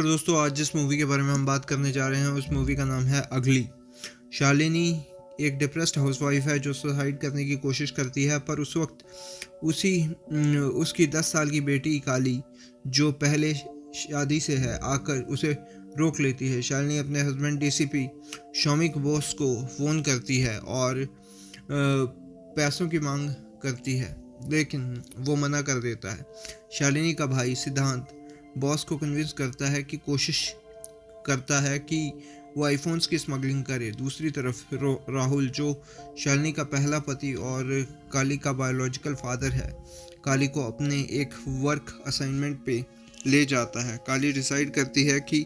और दोस्तों, आज जिस मूवी के बारे में हम बात करने जा रहे हैं उस मूवी का नाम है अगली। शालिनी एक डिप्रेस्ड हाउसवाइफ है जो सुसाइड करने की कोशिश करती है, पर उस वक्त उसकी 10 साल की बेटी काली, जो पहले शादी से है, आकर उसे रोक लेती है। शालिनी अपने हस्बैंड डीसीपी शौमिक बोस को फ़ोन करती है और पैसों की मांग करती है, लेकिन वो मना कर देता है। शालिनी का भाई सिद्धांत बॉस को कन्विंस करता है कि वो आईफोन्स की स्मगलिंग करे। दूसरी तरफ राहुल, जो शालिनी का पहला पति और काली का बायोलॉजिकल फादर है, काली को अपने एक वर्क असाइनमेंट पे ले जाता है। काली डिसाइड करती है कि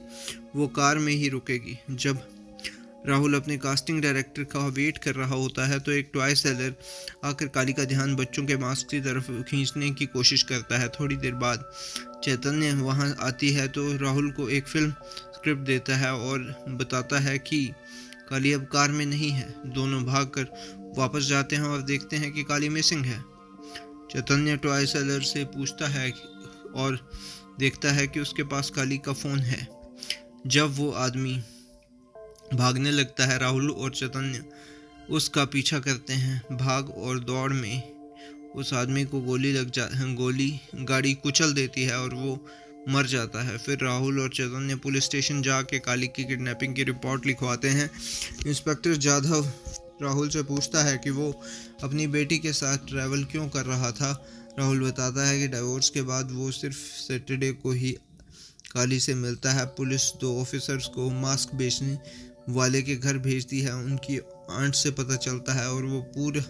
वो कार में ही रुकेगी। जब राहुल अपने कास्टिंग डायरेक्टर का वेट कर रहा होता है तो एक टॉय सेलर आकर काली का ध्यान बच्चों के मास्क की तरफ खींचने की कोशिश करता है। थोड़ी देर बाद चैतन्य वहां आती है तो राहुल को एक फिल्म स्क्रिप्ट देता है और बताता है कि काली अब कार में नहीं है। दोनों भागकर वापस जाते हैं और देखते हैं कि काली मिसिंग है। चैतन्य टॉय सेलर से पूछता है और देखता है कि उसके पास काली का फ़ोन है। जब वो आदमी भागने लगता है, राहुल और चैतन्य उसका पीछा करते हैं। भाग और दौड़ में उस आदमी को गोली गाड़ी कुचल देती है और वो मर जाता है। फिर राहुल और चैतन्य पुलिस स्टेशन जाके काली की किडनैपिंग की रिपोर्ट लिखवाते हैं। इंस्पेक्टर जाधव राहुल से पूछता है कि वो अपनी बेटी के साथ ट्रैवल क्यों कर रहा था। राहुल बताता है कि डिवोर्स के बाद वो सिर्फ सैटरडे को ही काली से मिलता है। पुलिस 2 ऑफिसर्स को मास्क बेचने वाले के घर भेजती है। उनकी आंट से पता चलता है और वो पूरा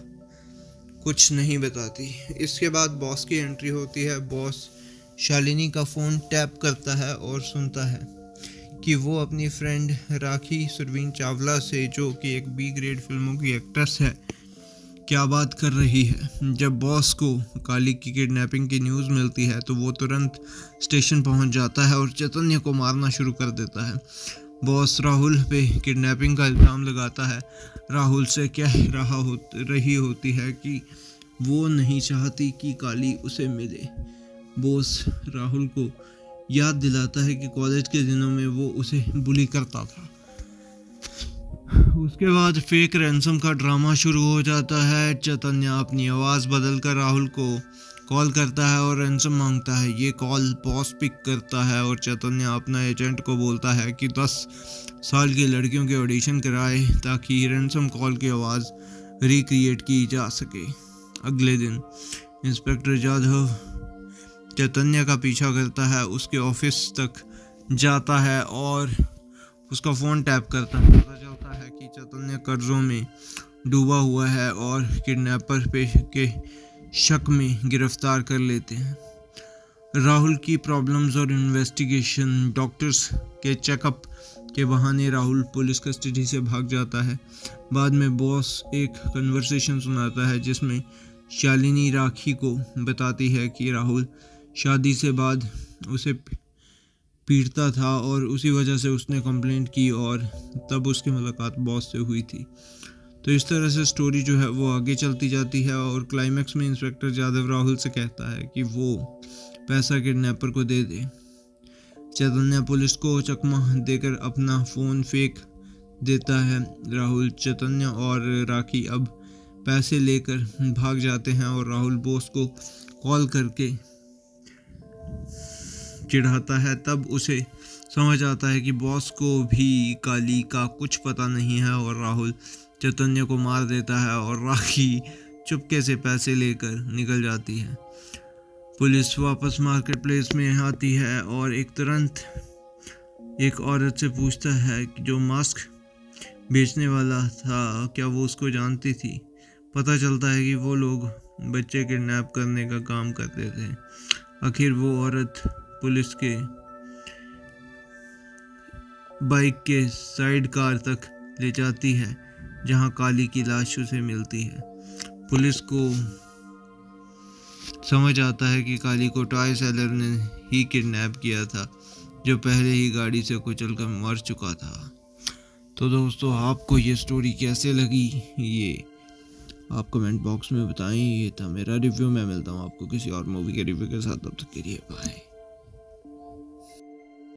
कुछ नहीं बताती। इसके बाद बॉस की एंट्री होती है। बॉस शालिनी का फ़ोन टैप करता है और सुनता है कि वो अपनी फ्रेंड राखी सुरवीन चावला से, जो कि एक बी ग्रेड फिल्मों की एक्ट्रेस है, क्या बात कर रही है। जब बॉस को काली की किडनैपिंग की न्यूज़ मिलती है तो वो तुरंत स्टेशन पहुंच जाता है और चैतन्य को मारना शुरू कर देता है। बॉस राहुल पे किडनैपिंग का इल्ज़ाम लगाता है। राहुल से कह रही होती है कि वो नहीं चाहती कि काली उसे मिले। बॉस राहुल को याद दिलाता है कि कॉलेज के दिनों में वो उसे बुली करता था। उसके बाद फेक रैंसम का ड्रामा शुरू हो जाता है। चैतन्य अपनी आवाज़ बदलकर राहुल को कॉल करता है और रैंसम मांगता है। ये कॉल बॉस पिक करता है और चैतन्य अपना एजेंट को बोलता है कि 10 साल की लड़कियों के ऑडिशन कराए ताकि रैंसम कॉल की आवाज़ रिक्रिएट की जा सके। अगले दिन इंस्पेक्टर जाधव चैतन्य का पीछा करता है, उसके ऑफिस तक जाता है और उसका फ़ोन टैप करता है। पता चलता है कि चैतन्य कर्जों में डूबा हुआ है और किडनैपर के शक में गिरफ्तार कर लेते हैं। राहुल की प्रॉब्लम्स और इन्वेस्टिगेशन, डॉक्टर्स के चेकअप के बहाने राहुल पुलिस कस्टडी से भाग जाता है। बाद में बॉस एक कन्वर्सेशन सुनाता है जिसमें शालिनी राखी को बताती है कि राहुल शादी से बाद उसे पीटता था और उसी वजह से उसने कंप्लेंट की और तब उसकी मुलाकात बॉस से हुई थी। तो इस तरह से स्टोरी जो है वो आगे चलती जाती है और क्लाइमैक्स में इंस्पेक्टर जाधव राहुल से कहता है कि वो पैसा किडनैपर को दे दे। चैतन्य पुलिस को चकमा देकर अपना फ़ोन फेंक देता है। राहुल, चैतन्य और राखी अब पैसे लेकर भाग जाते हैं और राहुल बॉस को कॉल करके चिढ़ाता है। तब उसे समझ आता है कि बॉस को भी काली का कुछ पता नहीं है और राहुल चैतन्य को मार देता है और राखी चुपके से पैसे लेकर निकल जाती है। पुलिस वापस मार्केट प्लेस में आती है और एक औरत से पूछता है कि जो मास्क बेचने वाला था, क्या वो उसको जानती थी। पता चलता है कि वो लोग बच्चे किडनैप करने का काम करते थे। आखिर वो औरत पुलिस के बाइक के साइड कार तक ले जाती है जहां काली की लाश उसे मिलती है। पुलिस को समझ आता है कि काली को टॉय सेलर ने ही किडनैप किया था, जो पहले ही गाड़ी से कुचलकर मर चुका था। तो दोस्तों, आपको ये स्टोरी कैसे लगी ये आप कमेंट बॉक्स में बताएं। ये था मेरा रिव्यू। मैं मिलता हूँ आपको किसी और मूवी के रिव्यू के साथ। तब तक के लिए बाय।